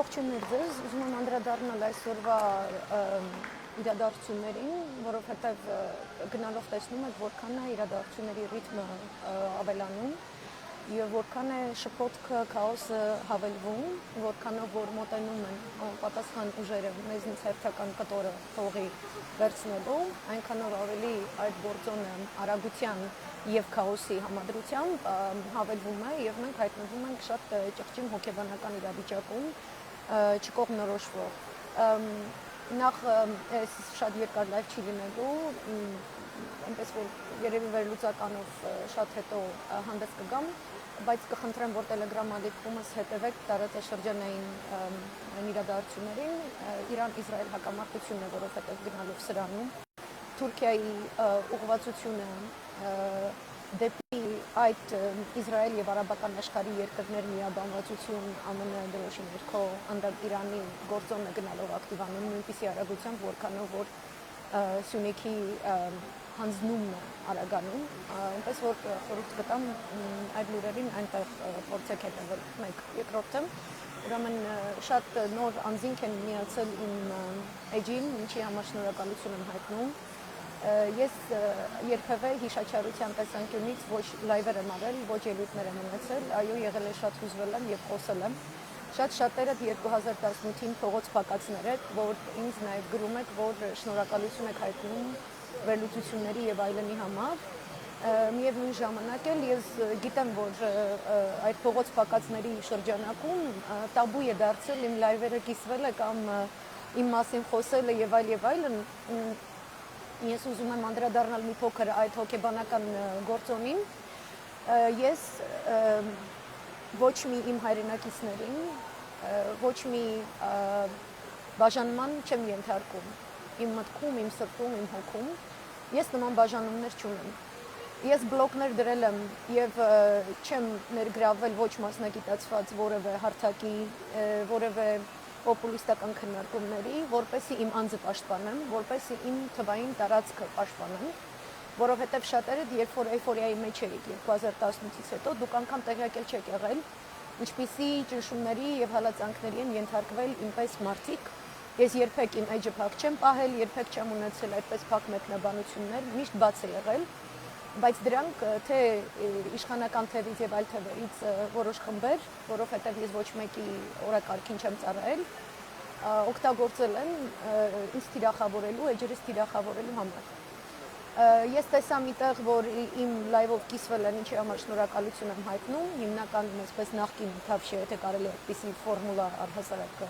Ողջույն ձեզ, ուզում եմ անդրադառնալ այսօրվա իրադարձություններին, որովհետև գնալով տեսնում եք, որքան է իրադարձությունների ռիթմը ավելանում եւ որքան է շփոթքը, քաոսը հավելվում, որքանով որ մոտենում են պատասխան ուժերը մեզնից հերթական կտորը փողի վերցնելու, այնքանով ավելի այդ գործոնը արագության եւ քաոսի համադրությամբ հավելվում է եւ մենք հայտնվում ենք շատ ճղճիմ հոգեբանական իրավիճակում չկողմնորոշվող նախ այս շատ երկար լայվ չի լինելու այնպես որ երևի վերլուծականով շատ հետո հանդես կգամ բայց կխնդրեմ որ Telegram ալիքումս հետևեք տարածաշրջանային իրադարձություններին Իրան-Իսրայել հակամարտությունն է որովհետև գնալով սրանում Թուրքիայի ուղղվածությունը դեպի այդ Իսրայել եւ արաբական աշխարհի երկրներ միաբանվածություն ԱՄՆ դրոշի ներքո անդակ Իրանի գործոնը գնալով ակտիվանում նույնպիսի արագությամբ որքանով որ Սյունիքի հանձնումն է արագանում, այնպես որ խորհուրդ կտամ այդ լուրերին այնտեղ փորձեք հետևել մեկ երկրորդը ուրեմն շատ նոր անձինք են միացել իմ էջին, ինչի համար շնորհակալություն եմ հայտնում Ես երբևէ հիշաչարության տեսանկյունից ոչ լայվեր եմ արել, ոչ ելույթներ եմ ունեցել, այո եղել է շատ հուզվել եմ եւ խոսել եմ Շատ-շատերը 2018-ին փողոց փակածներ եք, որ ինձ նաև գրում եք, որ շնորհակալություն եք հայտնում վերլուծությունների եւ այլնի համար։ Միևնույն ժամանակ էլ ես գիտեմ, որ այդ փողոց փակածների շրջանակում տաբու է դարձել իմ լայվերը կիսվելը կամ իմ մասին խոսելը եւ այլն։ Ես ուզում եմ անդրադառնալ մի փոքր այդ հոգեբանական գործոնին։ Ես ոչ մի իմ հայրենակիցներին, ոչ մի բաժանման չեմ ենթարկում, իմ մտքում, իմ սրտում, իմ հոգում, ես նման բաժանումներ չունեմ, ես բլոկներ դրել եմ և չեմ ներգրավել ոչ մասնագիտացված որևէ հարթակի, որևէ պոպուլիստական քննարկումների, որպեսզի իմ անձը պաշտպանեմ, որպեսզի իմ թվային տարածքը պաշտպանեմ, որովհետև շատերդ, երբ որ էյֆորիայի մեջ էիք 2018-ից հետո, դուք անգամ տեղյակել չեք եղել, ինչպիսի ճնշումների և հալածանքների են ենթարկվել ինպես մարդիկ, ես երբեք իմ էջը փակ չեմ պահել, երբեք չեմ ունեցել այդպես փակ մեկնաբանություններ, միշտ բաց է եղել, բայց դրանք թե իշխանական թևից և այլ թևերից որոշ խմբեր, որովհետև ես ոչ մեկի օրակարգին չեմ ծառայել, օգտագործել են ինձ թիրախավորելու, էջերս թիրախավորելու համար։ Ես տեսա մի տեղ, որ իմ լայվով կիսվել են, ինչի համար շնորհակալություն եմ հայտնում, հիմնականում այսպես նախկին թավշի, եթե կարելի է այդպիսի ֆորմուլա առհասարակ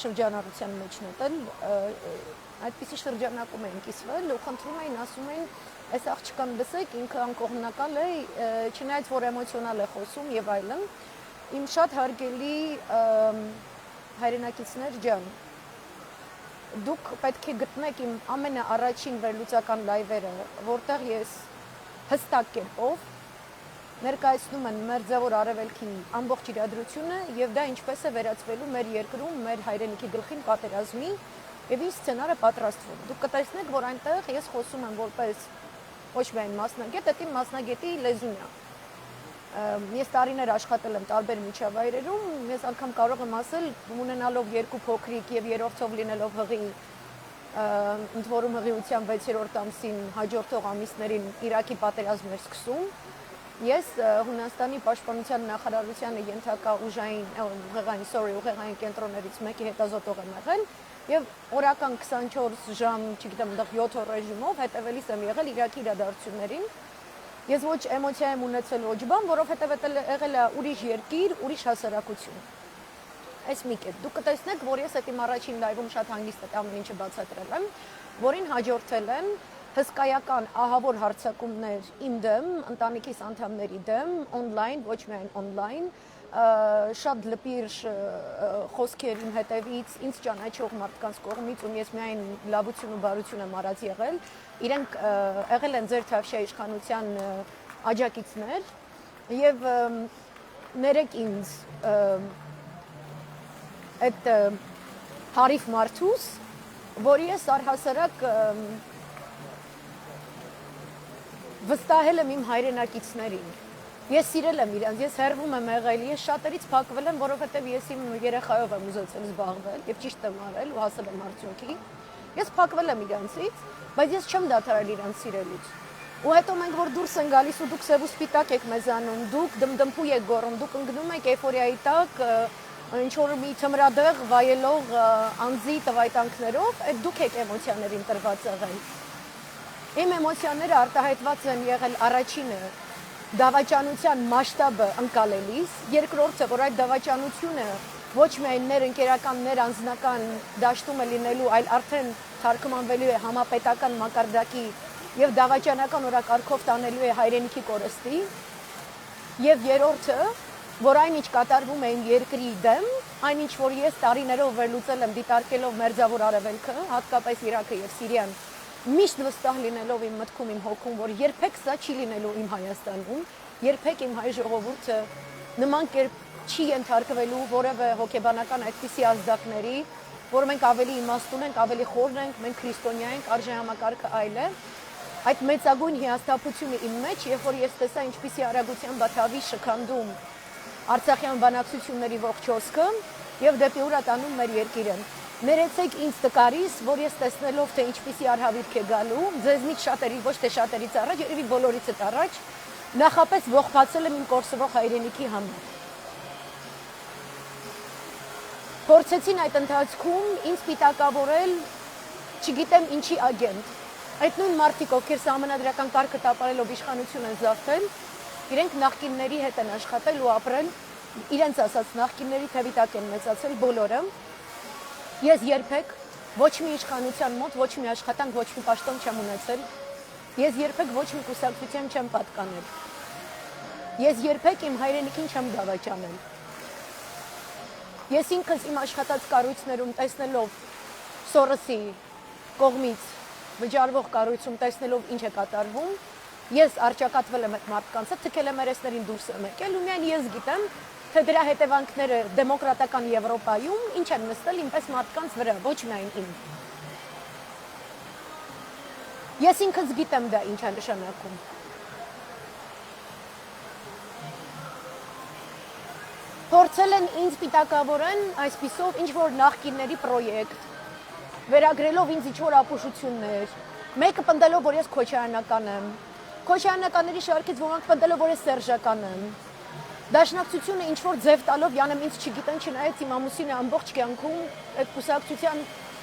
շրջանառության մեջ նետել, այդպիսի շրջանակում էին կիսվել ու խնդրում էին, ասում էին, այս աղջկան լսեք, ինքը անկողմնակալ է, չնայած որ էմոցիոնալ է խոսում եւ այլն, իմ շատ հարգելի հայրենակիցներ ջան Դուք պետք է գտնեք իմ ամենաառաջին վերլուծական լայվերը, որտեղ ես հստակ կերպով ներկայացնում եմ մերձավոր արևելքի ամբողջ իրադրությունը եւ դա ինչպես է վերածվելու մեր երկրում, մեր հայրենիքի գլխին պատերազմի եւ ինչ սցենարը պատրաստվում։ Դուք կտեսնեք, որ այնտեղ ես խոսում եմ որպես ոչ միայն մասնագետ, դա իմ մասնագետի լեզուն է։ Ես տարիներ աշխատել եմ տարբեր միջավայրերում, ես անգամ կարող եմ ասել, ունենալով երկու փոքրիկ եւ երրորդով լինելով հղի, ընդ որում հղիության 6-րդ ամսին հաջորդող ամիսներին Իրաքի պատերազմն էր սկսում, ես Հունաստանի պաշտպանության նախարարությանը ենթակա ուղեղային կենտրոններից մեկի հետազոտող եմ եղել եւ օրական 24 ժամ, չգիտեմ, 7 օր ռեժիմով հետևելիս եմ եղել Իրաքի իրադարձություններին Ես ոչ էմոցիա եմ ունեցել ոչ բան, որովհետև եղել է ուրիշ երկիր, ուրիշ հասարակություն։ Այս մի կետ։ Դուք կտեսնեք, որ ես այդ իմ առաջին լայվում շատ հանգիստ այդ ամեն ինչը բացատրել եմ, որին հաջորդել են հսկայական ահավոր հարձակումներ իմ դեմ, ընտանիքիս անդամների դեմ, օնլայն, ոչ միայն օնլայն, շատ լպիր խոսքեր իմ հետևից, ինձ ճանաչող մարդկանց կողմից, ում ես միայն լավություն ու բարություն եմ արած եղել, իրենք եղել են ձեր թավշյա իշխանության աջակիցներ եւ ներեք ինձ այդ հարիվ մարդուս, որի ես առհասարակ վստահել եմ իմ հայրենակիցներին Ես սիրել եմ իրանց, ես հեռվում եմ եղել, ես շատերից փակվել եմ, որովհետև ես իմ երեխայով եմ ուզեցել զբաղվել եւ ճիշտ եմ արել ու հասել եմ արդյունքի։ Ես փակվել եմ իրանցից, բայց ես չեմ դադարել իրանց սիրելուց։ Ու հետո մենք որ դուրս են գալիս ու դուք սև ու սպիտակ եք մեզանում, դուք դմդմփու եք գոռում, դուք ընկնում եք էйֆորիայի տակ, ինչ որ մի թմրադեղ վայելող անձի տվայտանքներով, այդ դուք եք էմոցիաներին տրված եղել։ Իմ էմոցիաները արտահայտված են եղել առաջինը դավաճանության մասշտաբը ընկալելիս, երկրորդը, որ այդ դավաճանությունը ոչ միայն ներընկերական, ներանձնական դաշտում է լինելու, այլ արդեն թարգմանվելու է համապետական մակարդակի եւ դավաճանական օրակարգով տանելու է հայրենիքի կորստի, եւ երրորդը, որ այնինչ կատարվում է իմ երկրի դեմ, այնինչ որ ես տարիներով վերլուծել եմ դիտարկելով մերձավոր արևելքը, հատկապես Իրաքը եւ Սիրիան, միշտ վստահ լինելով իմ մտքում, իմ հոգում, որ երբեք սա չի լինելու իմ Հայաստանում, երբեք իմ հայ ժողովուրդը նման կերպ չի ենթարկվելու որևէ հոգեբանական այդպիսի ազդակների, որ մենք ավելի իմաստուն ենք, ավելի խորն ենք, մենք քրիստոնյա ենք, արժեհամակարգը այլ է։ Այդ մեծագույն հիասթափությունը իմ մեջ, երբ որ ես տեսա ինչպիսի արագությամբ բաթավի շքանդում Արցախյան բանակցությունների ողջ հոսքը եւ դեպի ուր տանում մեր երկիրը։ Ներեցեք ինձ տկարիս, որ ես տեսնելով թե ինչպիսի արհավիրք է գալու, ձեզնից շատերի, ոչ թե շատերից առաջ, երևի բոլորիցդ առաջ, նախապես ողբացել եմ իմ կորսվող հայրենիքի համար։ Փորձեցին այդ ընթացքում ինձ պիտակավորել, չգիտեմ ինչի ագենտ։ Այդ նույն մարդիկ, ովքեր սահմանադրական կարգը տապալելով իշխանություն են զավթել, իրենք նախկինների հետ են աշխատել ու ապրել, իրենց ասած նախկինների թևի տակ են մեծացել բոլորը։ Ես երբեք ոչ մի իշխանության մոտ, ոչ մի աշխատանք, ոչ մի պաշտոն չեմ ունեցել։ Ես երբեք ոչ մի կուսակցության չեմ պատկանել։ Ես երբեք իմ հայրենիքին չեմ դավաճանել։ Ես ինքս իմ աշխատած կառույցներում տեսնելով Սորոսի կողմից վճարվող կառույցում տեսնելով ինչ է կատարվում, ես արճակատվել եմ այդ մարդկանց, թքել եմ երեսներին դուրս եմ եկել ու միայն ես գիտեմ, թե դրա հետևանքները դեմոկրատական Եվրոպայում ինչ են նստել ինպես մարդկանց վրա, ոչ միայն իմ։ Ես ինքս գիտեմ դա ինչ է նշանակում։ Փորձել են ինձ պիտակավորեն այսպիսով ինչ-որ նախկինների պրոյեկտ, վերագրելով ինձ ինչ-որ ապուշություններ, մեկը պնդելով, որ ես քոչարանական եմ, քոչարանականների շարքից ոմանք պնդելով, որ ես սերժական եմ, դաշնակցությունը ինչ-որ ձև տալով յանեմ ինձ չգիտեն, չնայած իմ ամուսինը ամբողջ կյանքում այդ կուսակցության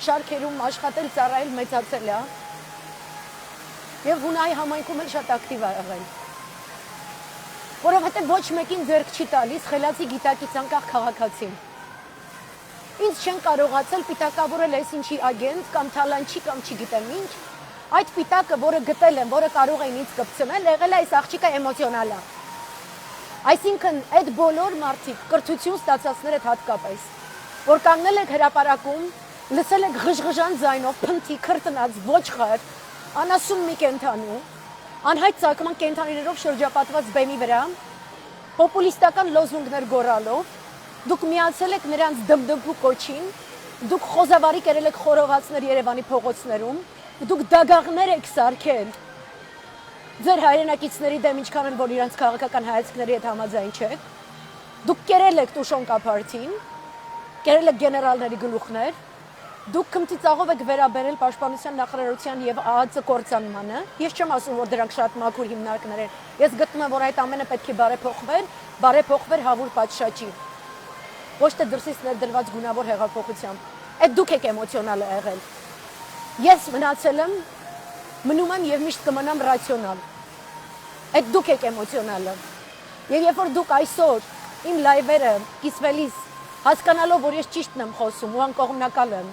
շարքերում աշխատել, ծառայել, մեծացել է, եւ Հունայի համայնքում էլ շատ ակտիվ է եղել։ Որովհետև ոչ մեկին ձեռք չի տալիս խելացի գիտակից անկախ քաղաքացին։ Ինձ չեն կարողացել պիտակավորել այս ինչի ագենտ կամ թալանչի կամ չգիտեմ ինչ, այդ պիտակը, որը գտել եմ, որը կարող էին ինձ կպցնել, եղել է այս աղջիկը էմոցիոնալ է։ Այսինքն այդ բոլոր մարդիկ կրթություն ստացածները հատկապես, որ կանգնել եք հրապարակում, լսել եք ղժղժան ձայնով փնթի քրտնած ոչխար, անասուն մի կենդանու, անհայտ ցակման կենդանիներով շրջապատված բեմի վրա, պոպուլիստական լոզունգներ գոռալով, դուք միացել եք նրանց դմդմփու կոչին, դուք խոզավարի կերել եք խորովածներ Երևանի փողոցներում, դուք դագաղներ եք սարքել ձեր հայրենակիցների դեմ ինչքան են որ իրենց քաղաքական հայացքների հետ համաձայն չեք, դուք կերել եք Տուշոնկա փարթին, կերել եք գեներալների գլուխներ, դուք քմծիծաղով եք վերաբերել Պաշտպանության նախարարության եւ ԱԱԾ կորցանմանը։ Ես չեմ ասում, որ դրանք շատ մաքուր հիմնարկներ են։ Ես գտնում եմ, որ այդ ամենը պետք է բարեփոխվեր հավուր պատշաճի։ Ոչ թե դրսից ներդրված գունավոր հեղափոխությամբ։ Այդ դուք եք էմոցիոնալ եղել։ Ես մնացել եմ, մնում եմ եւ միշտ կմնամ ռացիոնալ։ Այդ դուք եք էմոցիոնալը։ Եվ երբ որ դուք այսօր իմ լայվերը կիսվելիս հասկանալով, որ ես ճիշտն եմ խոսում ու անկողմնակալ եմ,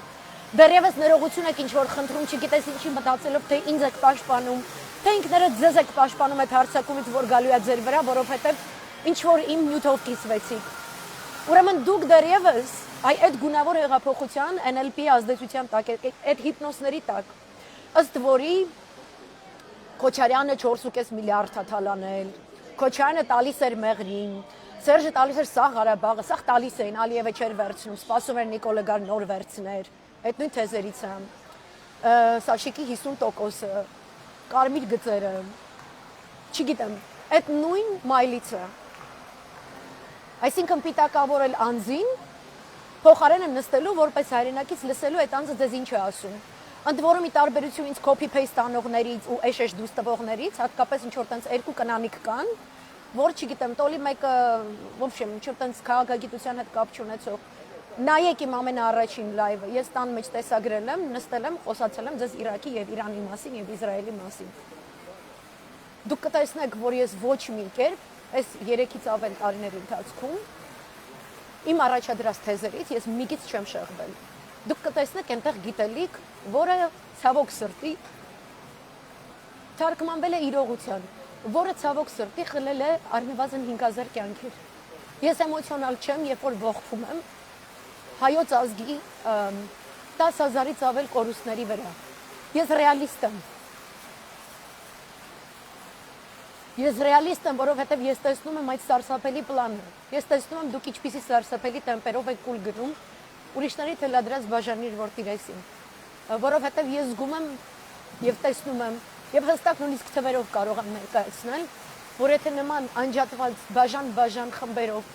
դեռևս ներողություն եք ինչ-որ խնդրում, չգիտես ինչի մտածելով, թե ինձ եք պաշտպանում, թե ինքներդ ձեզ եք պաշտպանում այդ հարձակումից, որ գալու է ձեր վրա, որովհետև ինչ-որ իմ նյութով կիսվեցիք։ Ուրեմն դուք դեռևս այդ գունավոր հեղափոխության NLP-ի ազդեցության տակ եք, այդ հիպնոսների տակ, ըստ որի Քոչարյանը 4.5 միլիարդ թալանել, Քոչարյանը տալիս էր Մեղրին, Սերժը տալիս էր սաղ Ղարաբաղը, սաղ տալիս էին, Ալիևը չէր վերցնում, սպասում էր Նիկոլը գար նոր վերցներ, այդ նույն թեզերից եմ, Սաշիկի 50%-ը, կարմիր գծերը, չգիտեմ, այդ նույն մայլիցը, այսինքն պիտակավորել անձին, փոխարենը նստելու, որպես հայրենակից լսելու այդ անձը ձեզ ինչ է ասում։ Ընդ որում ի տարբերություն ինձ copy-paste անողներից ու էշեշ դուրս տվողներից, հատկապես ինչ որ տենց երկու կնանիկ կան, որ չգիտեմ, տոլի մեկը, в общем, ինչ որ տենց քաղաքագիտության հետ կապ չունեցող։ Նայեք իմ ամենաառաջին լայվը, ես տան մեջ տեսագրել եմ, նստել եմ, խոսացել եմ ձեզ Իրաքի եւ Իրանի մասին եւ Իսրայելի մասին։ Դուք կտեսնեք, որ ես ոչ մի կերպ, այս 3-ից ավել տարիների ընթացքում իմ առաջադրած թեզերից ես միգից չեմ շեղվել։ Դուք կտեսնեք այնտեղ գիտելիք, որը ցավոք սրտի թարգմանվել է իրողության, որը ցավոք սրտի խլել է առնվազն 5000 կյանքեր։ Ես էմոցիոնալ չեմ, երբ որ ողբում եմ հայոց ազգի 10000-ից ավել կորուստների վրա։ Ես ռեալիստ եմ։ Ես ռեալիստ եմ, որովհետև ես տեսնում եմ այդ սարսափելի պլանը։ Ես տեսնում եմ դուք ինչպիսի սարսափելի տեմպերով եք կուլ գնում ուրիշների թելադրած բաժանիր որտիրեսին, որովհետև ես զգում եմ եւ տեսնում եմ եւ հստակ նույնիսկ թվերով կարող եմ ներկայացնել, որ եթե նման անջատված բաժան խմբերով,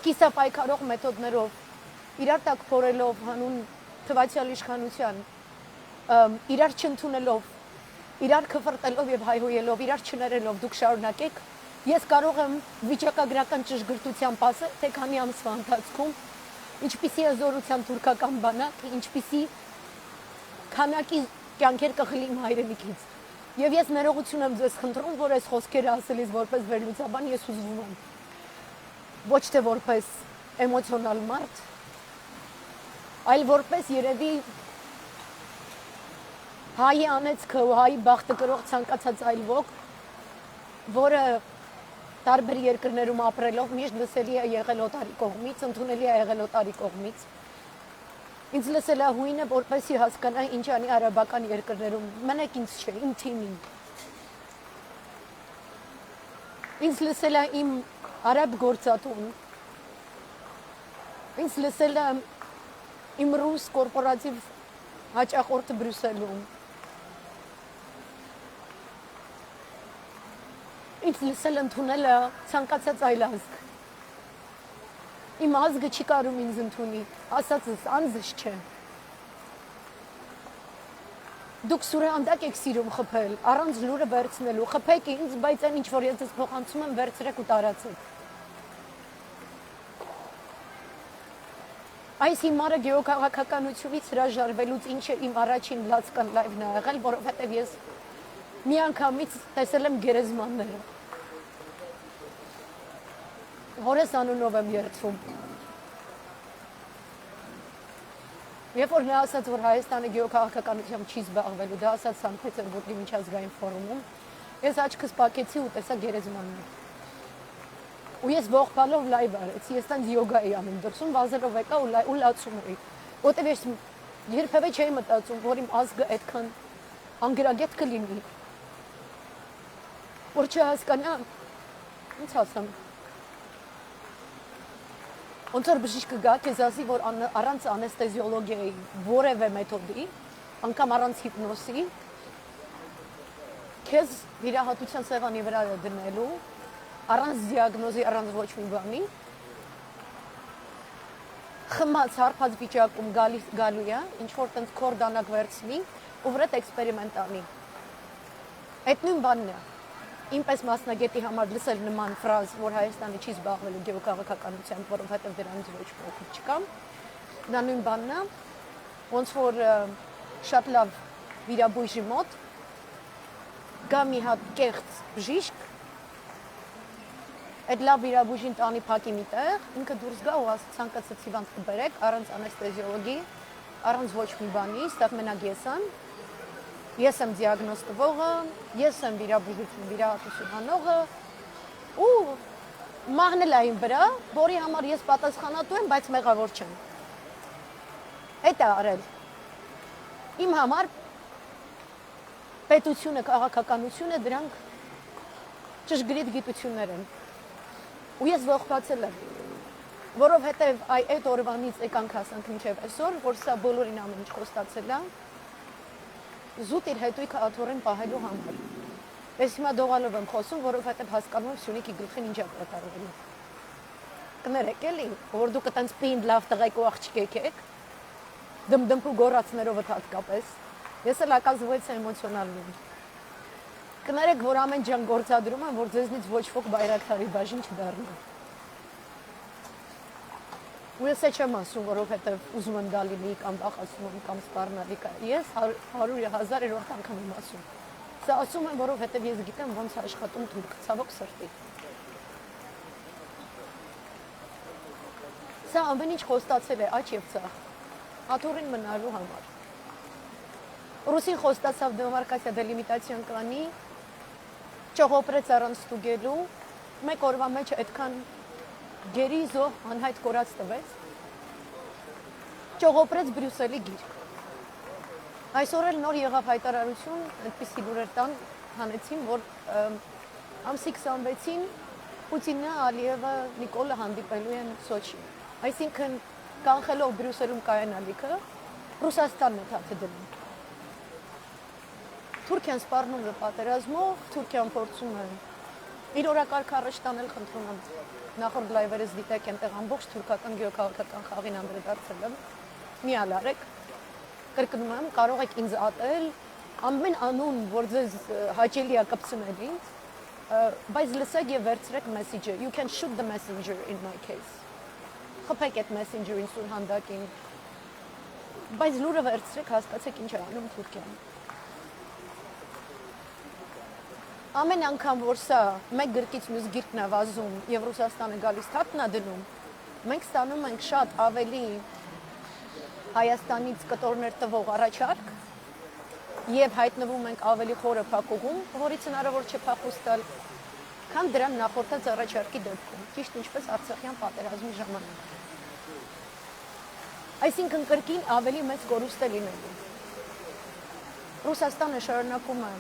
կիսապայքարող մեթոդներով, իրար տակ փորելով հանուն թվացial իշխանության, իրար չընդունելով, իրար քվրտելով եւ հայհոյելով, իրար չներելով դուք շարունակեք, ես կարող եմ վիճակագրական ճշգրտությամբ ասել, թե քանի ամսվա ընթացքում ինչպիսի է զորության թուրքական բանակ, ինչպիսի քանակի կյանքեր կխլի իմ հայրենիքից։ Եվ ես ներողություն եմ ձեզ խնդրում, որ այս խոսքերը ասելիս որպես վերլուծաբան ես ուզվում եմ։ Ոչ թե որպես էմոցիոնալ մարդ, այլ որպես երևի հայի անեծքը ու հայի բախտը կրող ցանկացած այլ ոք, որը տարբեր երկրներում ապրելով միշտ լսելի է եղել օտարի կողմից, ընդունելի է եղել օտարի կողմից։ Ինձ լսել է հույնը, որպեսզի հասկանա ինչ անի արաբական երկրներում, մենակ ինձ չէ, իմ թիմին։ Ինձ լսել է իմ արաբ գործատուն։ Ինձ լսել է իմ ռուս կորպորատիվ հաճախորդը Բրյուսելում։ Ինձ լսել ընդունել է ցանկացած այլ ազգ։ Իմ ազգը չի կարող ինձ ընդունի, ասածս անձս չէ։ Դուք սուրհանդակ եք սիրում խփել, առանց լուրը վերցնելու, խփեք ինձ, բայց այն ինչ որ ես ձեզ փոխանցում եմ, վերցրեք ու տարածեք։ Այս հիմարը գեոքաղաքականությունից հրաժարվելուց ինչ է իմ առաջին լացկան լայվն ա եղել, որովհետև ես միանգամից տեսել եմ գերեզմանները։ Հորես անունով եմ երդվում։ Երբ որ նա ասաց, որ Հայաստանը գեոքաղաքականությամբ չի զբաղվելու, դա ասաց Սանկտ Պետերբուրգի միջազգային ֆորումում, ես աչքս պակեցի ու տեսա գերեզմաններ։ Ու ես ողբալով լայվ արեցի, ես տենց յոգա էի անում դրսում, վազելով եկա ու լացում էի։ Որտեվ ես երբևէ չէի մտածում, որ իմ ազգը այդքան անգրագետ կլինի, որ չհասկանա, ոնց ասեմ, ոնց որ բժիշկը գա, քեզ ասի, որ առանց անեստեզիոլոգիայի որևէ մեթոդի, անգամ առանց հիպնոսի, քեզ վիրահատության սեղանի վրա է դնելու, առանց դիագնոզի, առանց ոչ մի բանի, խմած հարբած վիճակում գալու է, ինչ որ տենց քոր դանակ վերցնի ու վրետ էքսպերիմենտ անի։ Այդ նույն բանն է։ Ինպես մասնագետի համար լսել նման ֆրազ, որ Հայաստանը չի զբաղվելու գեոքաղաքականությամբ, որովհետև դրանից ոչ մի օգուտ չկա, դա նույն բանն է, ոնց որ շատ լավ վիրաբույժի մոտ գա մի հատ կեղծ բժիշկ, այդ լավ վիրաբույժին տանի փակի մի տեղ, ինքը դուրս գա ու ասի ցանկացած հիվանդ կբերեք, առանց անեստեզիոլոգի, առանց ոչ մի բանի, ստեղ մենակ ես եմ, ես եմ դիագնոզ տվողը, ես եմ վիրահատություն անողը ու մահնել այն վրա, որի համար ես պատասխանատու եմ, բայց մեղավոր չեմ։ Այդ է արել։ Իմ համար պետությունը, քաղաքականությունը դրանք ճշգրիտ գիտություններ են։ Ու ես ողբացել եմ, որովհետև այդ օրվանից եկանք հասանք մինչև այսօր, որ սա բոլորին ամեն ինչ խոստացել է, զուտ իր հետույքը աթորեն պահելու համար։ Ես հիմա դողալով եմ խոսում, որովհետև հասկանում եմ Սյունիքի գլխին ինչ է կատարվել։ Կներեք էլի, որ դուք այտենց պինդ լավ տղայք ու աղջիկ եք, դմդմփու գոռացներով հատկապես։ Ես էլ оказывается էմոցիոնալ եմ։ Կներեք, որ ամեն ջան գործադրում եմ, որ ձեզնից ոչ ոք բայրակթարի բաժին չդառնա։ Ու ես չեմ ասում, որովհետև ուզում եմ Դալինի կամ վախեցնում եմ կամ սպառնալիքա։ Ես 100,000 անգամ եմ ասում։ Սա ասում եմ, որովհետև ես գիտեմ ոնց է աշխատում թուրք, ցավոք սրտի։ Սա ամեն ինչ խոստացել է աճ եւ ցախ։ Աթոռին մնալու համար։ Ռուսին խոստացավ դեմարկացիա դելիմիտացիոն կանի, ճողոպրեց առանց ստուգելու, մեկ օրվա մեջ այդքան գերի զոհ անհայտ կորած տվեց, ճողոպրեց Բրյուսելի գիրք։ Այսօր էլ նոր եղավ հայտարարություն, այդպիսի լուրեր տան հանեցին, որ ամսի 26-ին Պուտինը, Ալիևը, Նիկոլը հանդիպելու են Սոչի։ Այսինքն կանխելով Բրյուսելում կայանալիքը, Ռուսաստանն է թաթը դնում։ Թուրքիան սպառնում է պատերազմով, Թուրքիան փորձում է իր օրակարգը առաջ տանել, խնդրում եմ նախորդ լայվերից դիտեք այնտեղ ամբողջ թուրքական գեոքաղաքական խաղին անդրադարձել եմ, մի ալարեք, կրկնում եմ, կարող եք ինձ ատել, ամեն անուն, որ ձեզ հաճելի է կպցնել ինձ, բայց լսեք եւ վերցրեք մեսեջը, you can shoot the messenger in my case, խփեք այդ messenger-ին սուրհանդակին, բայց լուրը վերցրեք, հասկացեք ինչ է անում Թուրքիան։ Ամեն անգամ, որ սա մեկ գրկից մյուս գիրկն է վազում եւ Ռուսաստանը գալիս թափն է դնում, մենք ստանում ենք շատ ավելի Հայաստանից կտորներ տվող առաջարկ եւ հայտնվում ենք ավելի խորը փակուղում, որից հնարավոր չէ փախուստ տալ, քան դրան նախորդած առաջարկի դեպքում, ճիշտ ինչպես Արցախյան պատերազմի ժամանակ։ Այսինքն կրկին ավելի մեծ կորուստ է լինելու։ Ռուսաստանը շարունակում է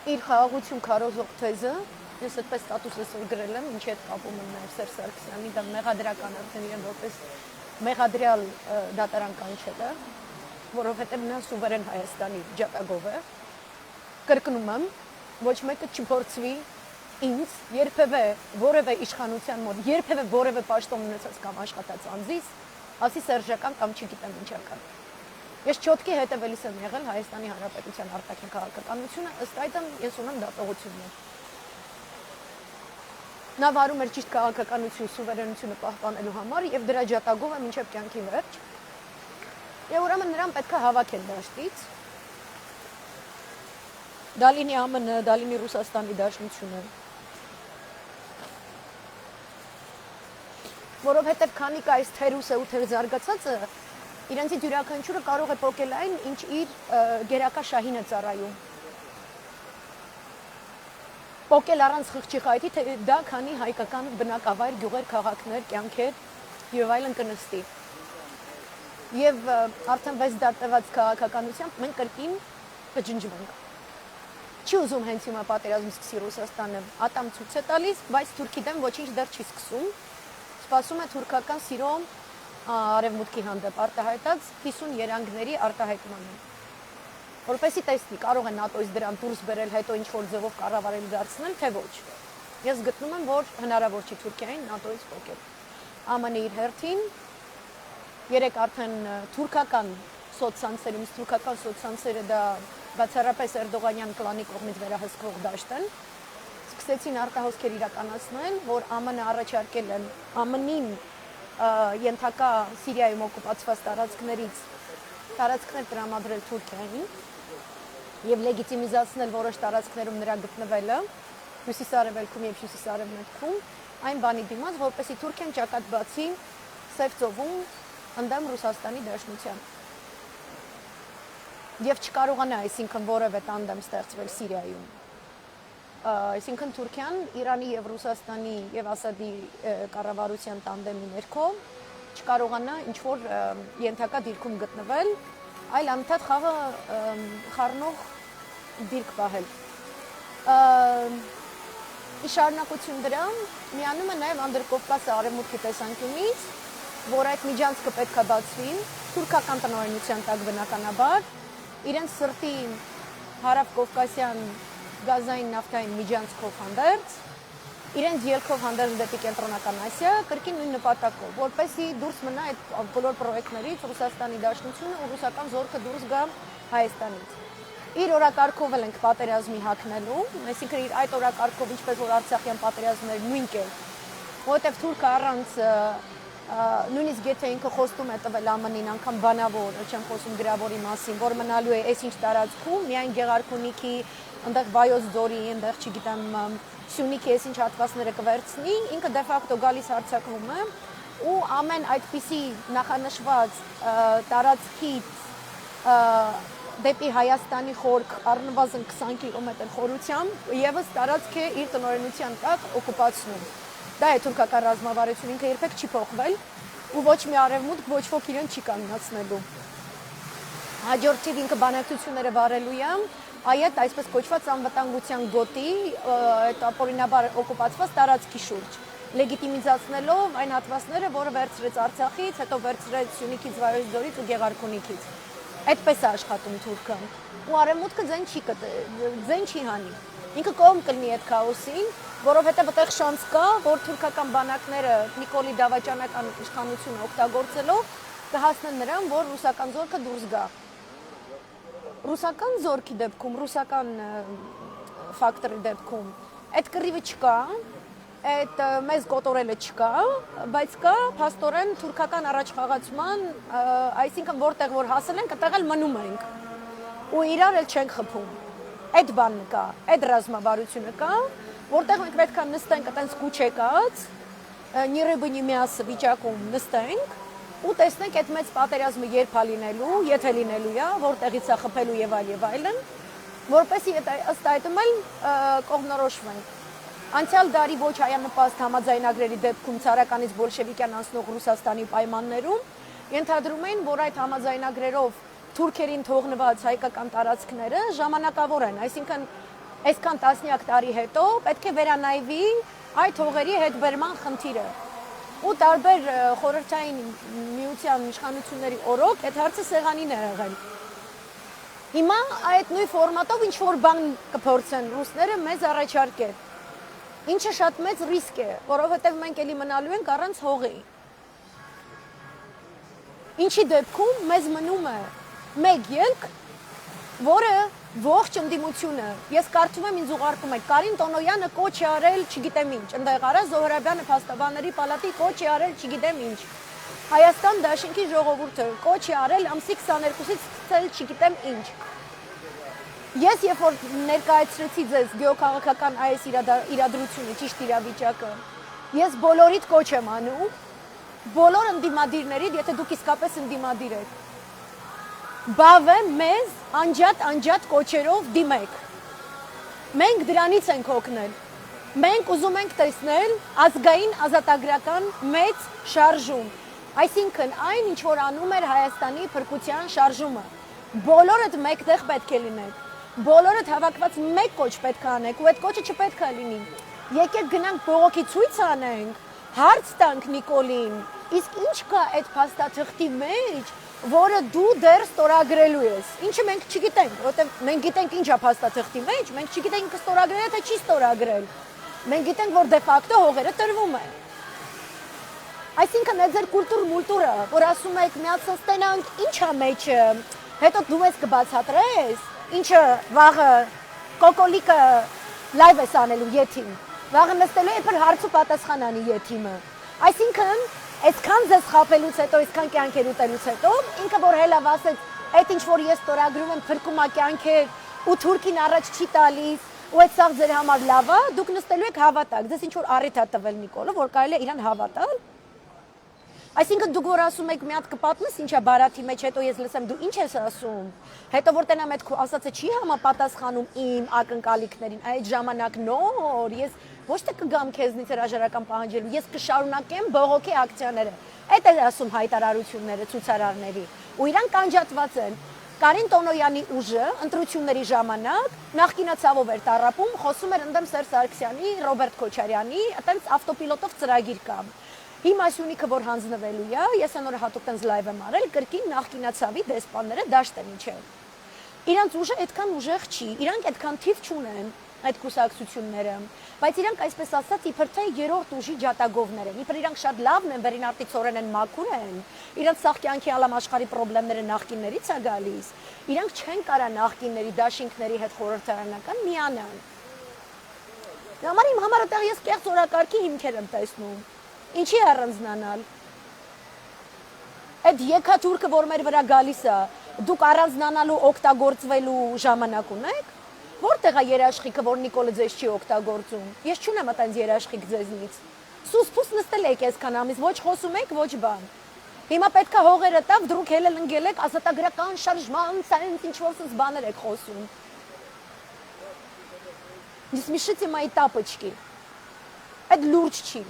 իր խաղաղություն քարոզող թեզը, ես այդպես ստատուսս գրել եմ, ինչի հետ կապում եմ նաև Սերժ Սարգսյանի, դա մեղադրական արդեն իրեն որպես մեղադրյալ դատարան կանչել է, որովհետև նա սուվերեն Հայաստանի ջատագով է, կրկնում եմ, ոչ մեկը չփորձվի ինձ երբևէ որևէ իշխանության մոտ, երբևէ որևէ պաշտոն ունեցած կամ աշխատած անձից, ասի սերժական կամ չգիտեմ ինչական։ Ես չոտքի հետևելիս եմ եղել Հայաստանի Հանրապետության արտաքին քաղաքականությունը, ըստ այդմ ես ունեմ դատողություններ։ Նա վարում էր ճիշտ քաղաքականություն, սուվերենությունը պահպանելու համար եւ դրա ջատագով է մինչեւ կյանքի վերջ։ Եվ ուրեմն նրան պետք է հավաքել դաշտից։ Դալինի ԱՄՆ, Դալինի Ռուսաստանի դաշնությունը։ Որովհետեւ քանի կա այս թերուսը ու թեր զարգացածը, իրենցից յուրաքանչյուրը կարող է փոկել այն, ինչ իր գերակա շահին է ծառայում։ Փոկել առանց խղճի խայթի, թե դա քանի հայկական բնակավայր, գյուղեր, քաղաքներ, կյանքեր եւ այլն կնստի։ Եվ արդեն 6 դատված քաղաքականությամբ մենք կրկին կջնջվենք։ Չի ուզում հենց հիմա պատերազմ սկսի Ռուսաստանը, ատամ ցույց է տալիս, բայց Թուրքի դեմ ոչինչ դեռ չի սկսում։ Սպասում է թուրքական սիրո արևմուտքի հանդեպ արտահայտած 50 երանգների արտահայտմանը։ Որպեսզի տեսնի, կարող է ՆԱՏՕ-ից դրան դուրս բերել, հետո ինչ-որ ձևով կառավարել դարձնել, թե ոչ։ Ես գտնում եմ, որ հնարավոր չի Թուրքիային ՆԱՏՕ-ից փոկել։ ԱՄՆ-ի իր հերթին, երեք արդեն թուրքական սոցցանցերում, թուրքական սոցցանցերը դա բացառապես Էրդողանյան կլանի կողմից վերահսկվող դաշտ են, սկսեցին արտահոսքեր իրականացնել, որ ԱՄՆ-ը առաջարկել են ԱՄՆ-ին ենթակա Սիրիայում օկուպացված տարածքներ տրամադրել Թուրքիային եւ լեգիտիմիզացնել որոշ տարածքներում նրա գտնվելը հյուսիսարևելքում եւ հյուսիսարևմուտքում այն բանի դիմաց, որպեսզի Թուրքիան ճակատ բացի Սև ծովում ընդդեմ Ռուսաստանի դաշնության։ Եվ չկարողանա այսինքն որևէ տանդեմ ստեղծվել Սիրիայում։ Այսինքն Թուրքիան Իրանի եւ Ռուսաստանի եւ Ասադի կառավարության տանդեմի ներքո չկարողանա ինչ-որ ենթակա դիրքում գտնվել, այլ անընդհատ խաղը խառնող դիրք պահել։ Ի շարունակություն դրան միանում է նաև Անդրկովկասը արևմուտքի տեսանկյունից, որ այդ միջանցքը պետք է բացվի թուրքական տնօրինության տակ բնականաբար, իրենց սրտի հարավ կովկասյան գազային նավթային միջանցքով հանդերձ, իրենց ելքով հանդերձ դեպի կենտրոնական Ասիա, կրկին նույն նպատակով, որպեսզի դուրս մնա այդ բոլոր պրոյեկտներից Ռուսաստանի Դաշնությունը ու ռուսական զորքը դուրս գա Հայաստանից։ Իր օրակարգով ենք պատերազմի հագնելու, այսինքն իր այդ օրակարգով ինչպես որ Արցախյան պատերազմներ նույն կերպ, որովհետև թուրքը առանց նույնիսկ եթե ինքը խոստում է տվել ԱՄՆ-ին անգամ բանավոր, չեմ խոսում գրավորի մասին, որ մնալու է այս ինչ տարածքում, միայն Գեղարքունիքի, այնտեղ Վայոց ձորի, այնտեղ չգիտեմ Սյունիքի այս ինչ հատվածները կվերցնի, ինքը դե ֆակտո գալիս հարձակվում է ու ամեն այդպիսի նախանշված տարածքից դեպի Հայաստանի խորք առնվազն 20 կիլոմետր խորությամբ եւս տարածք է իր տնօրենության տակ օկուպացնում։ Դա է թուրքական ռազմավարությունը, ինքը երբեք չի փոխվել ու ոչ մի արևմուտք ոչ ոք իրեն չի կանգնացնելու։ Հաջորդիվ ինքը բանակցությունները վարելու է այդ այսպես կոչված անվտանգության գոտի այդ ապօրինաբար օկուպացված տարածքի շուրջ, լեգիտիմիզացնելով այն հատվածները, որը վերցրեց Արցախից, հետո վերցրեց Սյունիքից, Վայոց ձորից ու Գեղարքունիքից։ Այդպես է աշխատում թուրքը։ Ու արևմուտքը ձեն չի հանի։ Ինքը կողմ կլինի այդ քաոսին, որովհետև այդտեղ շանս կա, որ թուրքական բանակները Նիկոլի դավաճանական իշխանությունը օգտագործելով կհասնեն նրան, որ ռուսական զորքը դուրս գա։ Ռուսական զորքի դեպքում, ռուսական ֆակտորի դեպքում այդ կռիվը չկա, այդ մեզ կոտորելը չկա, բայց կա փաստորեն թուրքական առաջխաղացման, այսինքն որտեղ որ հասել ենք, այդտեղ էլ մնում ենք ու իրար էլ չենք խփում։ Այդ բանն կա, այդ ռազմավարությունը կա, որտեղ մենք պետք է նստենք այտենց կուչեկած, նիրեբնի միաս վիճակում նստենք ու տեսնենք այդ մեծ պատերազմը երբ է լինելու, եթե լինելու է, որտեղից է խփելու եւ այլն, որպեսզի ըստ այդմ էլ կողմնորոշվենք։ Անցյալ դարի ոչ հայանպաստ համաձայնագրերի դեպքում ցարականից բոլշևիկյան անցնող Ռուսաստանի պայմաններում ենթադրում էին, որ այդ համաձայնագրերով թուրքերին թողնված հայկական տարածքները ժամանակավոր են, այսինքն այսքան տասնյակ տարի հետո պետք է վերանայվի այդ հողերի հետ բերման խնդիրը։ Ու տարբեր խորհրդային միության իշխանությունների օրոք այդ հարցը սեղանին է եղել։ Հիմա այդ նույն ֆորմատով ինչ որ բան կփորձեն ռուսները մեզ առաջարկել։ Ինչը շատ մեծ ռիսկ է, որովհետև մենք էլի մնալու ենք առանց հողի։ Ինչի դեպքում մեզ մնում է մեկ ելք, որը ողջ ընդդիմությունը, ես կարծում եմ ինձ ուղարկում եք, Կարին Տոնոյանը կոչ է արել, չգիտեմ ինչ, ընդեղ արա Զոհրաբյանը փաստաբանների պալատի կոչ է արել, չգիտեմ ինչ։ Հայաստան Դաշինքի ժողովուրդը կոչ է արել ամսի 22-ից սկսել չգիտեմ ինչ։ Ես երբ որ ներկայացրեցի ձեզ գեոքաղաքական այս իրադրությունը, ճիշտ իրավիճակը, ես բոլորիդ կոչ եմ անում, բոլոր ընդդիմադիրներիդ, եթե դուք իսկապես ընդդիմադիր եք, բավը մեզ անջատ կոչերով դիմեք։ Մենք դրանից ենք օգնել։ Մենք ուզում ենք տեսնել ազգային ազատագրական մեծ շարժում։ Այսինքն այն, ինչ որ անում էր Հայաստանի փրկության շարժումը։ Բոլորդ մեկտեղ պետք է լինեք։ Բոլորդ հավաքված մեկ կոչ պետք է անեք, ու այդ կոչը չպետք է լինի։ Եկեք գնանք բողոքի ցույց անենք, հարց տանք Նիկոլին, իսկ ինչ կա այդ փաստաթղթի մեջ, որը դու դեռ ստորագրելու ես։ Ինչը մենք չգիտենք, որովհետև մենք գիտենք ինչ է փաստաթղթի մեջ, մենք չգիտենք ինքը ստորագրել է թե չի ստորագրել։ Մենք գիտենք, որ դե ֆակտո հողերը տրվում են։ Այսինքն այդ ձեր կուլտուր-մուլտուրը, որ ասում եք միացած տենանք, ինչ է մեջը, հետո դու ես կբացատրես, ինչը վաղը կոկոլիկը լայվ ես անելու եթին, վաղը նստելու է որ հարց ու պատասխան անի եթիմը։ Այսինքն այսքան ձեզ խაფելուց հետո, այսքան կյանքեր ուտելուց հետո, ինքը որ հելավ ասեց, այդ ինչ որ ես ստորագրում եմ փրկում է կյանքեր ու թուրքին առաջ չի տալիս, ու այդ սաղ ձեր համար լավ է, դուք նստելու եք հավատակ, ձեզ ինչ որ առիթ է տվել Նիկոլը, որ կարելի է իրան հավատալ։ Այսինքն դուք որ ասում եք մի հատ կպատմես ինչա Բարաթի մեջ, հետո ես լսեմ դու ինչ ես ասում, հետո որ տենամ այդ քո ասածը չի համապատասխանում իմ ակնկալիքներին, այդ ժամանակ նոր ես ոչ թե կգամ քեզնից հրաժարական պահանջելու, ես կշարունակեմ բողոքի ակցիաները։ Այդ է ասում հայտարարությունները ցուցարարների, ու իրանք անջատված են։ Կարին Տոնոյանի ուժը ընտրությունների ժամանակ նախկինացավով էր տառապում, խոսում էր ընդդեմ Սերժ Սարգսյանի, Ռոբերտ Քոչարյանի, այտենց ավտոպիլոտով ծրագիր կա։ Հիմա Սյունիքը որ հանձնվելու է, ես այն օրը հատուկ տենց լայվ եմ արել, կրկին նախկինացավի դեսպանները դաշտ են իջել։ Իրանց ուժը այդքան ուժեղ չի, իրանք այդքան թիվ չունեն, այդ կուսակցությունները, բայց իրանք այսպես ասած իբր թե երրորդ ուժի ջատագովներ են, իբր իրանք շատ լավն են, վերինարտիցորեն են մաքուր են, իրանք սաղ կյանքի ալամաշխարի խնդիրները նախկիններից է գալիս, իրանք չեն կարա նախկինների դաշինքների հետ խորհրդարանական միանան։ Համար իմ համար այդտեղ ես կեղծ օրակարգի հիմքեր եմ տեսնում, ինչի առանձնանալ։ Այդ եկաթուրքը, որ մեր վրա գալիս է, դուք առանձնանալու օգտագործվելու ժամանակ ունեք։ Որտեղ է երաշխիքը, որ Նիկոլը ձեզ չի օգտագործում։ Ես չունեմ այդպես երաշխիք ձեզնից։ Սուս-փուս նստել եք այսքան ամիս, ոչ խոսում եք, ոչ բան։ Հիմա պետքա հողերը տավ, դուք հելել ընկել եք, ազատագրական շարժման, սենց ինչ-որ սենց բաներ եք խոսում։ Не смешите мои тапочки։ Այդ լուրջ չի։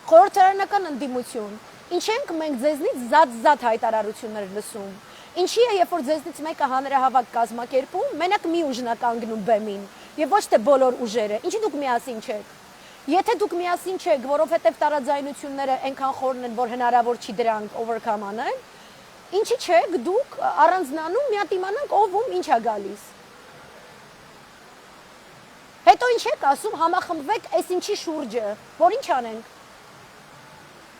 Խորհրդարանական ընդդիմություն։ Ինչ ենք մենք ձեզնից զատ հայտարարություններ լսում։ Ինչի է, երբ որ ձեզնից մեկը հանրահավաք կազմակերպում, մենակ մի ուժն է կանգնում բեմին, եւ ոչ թե բոլոր ուժերը։ Ինչի դուք միասին չեք։ Եթե դուք միասին չեք, որովհետեւ տարաձայնությունները այնքան խորն են, որ հնարավոր չի դրանք overcome անել, ինչի չեք դուք առանձնանում, միատ իմանանք ով ում ինչ է գալիս։ Հետո ինչ եք ասում, համախմբվեք այս ինչի շուրջը, որ ինչ անենք։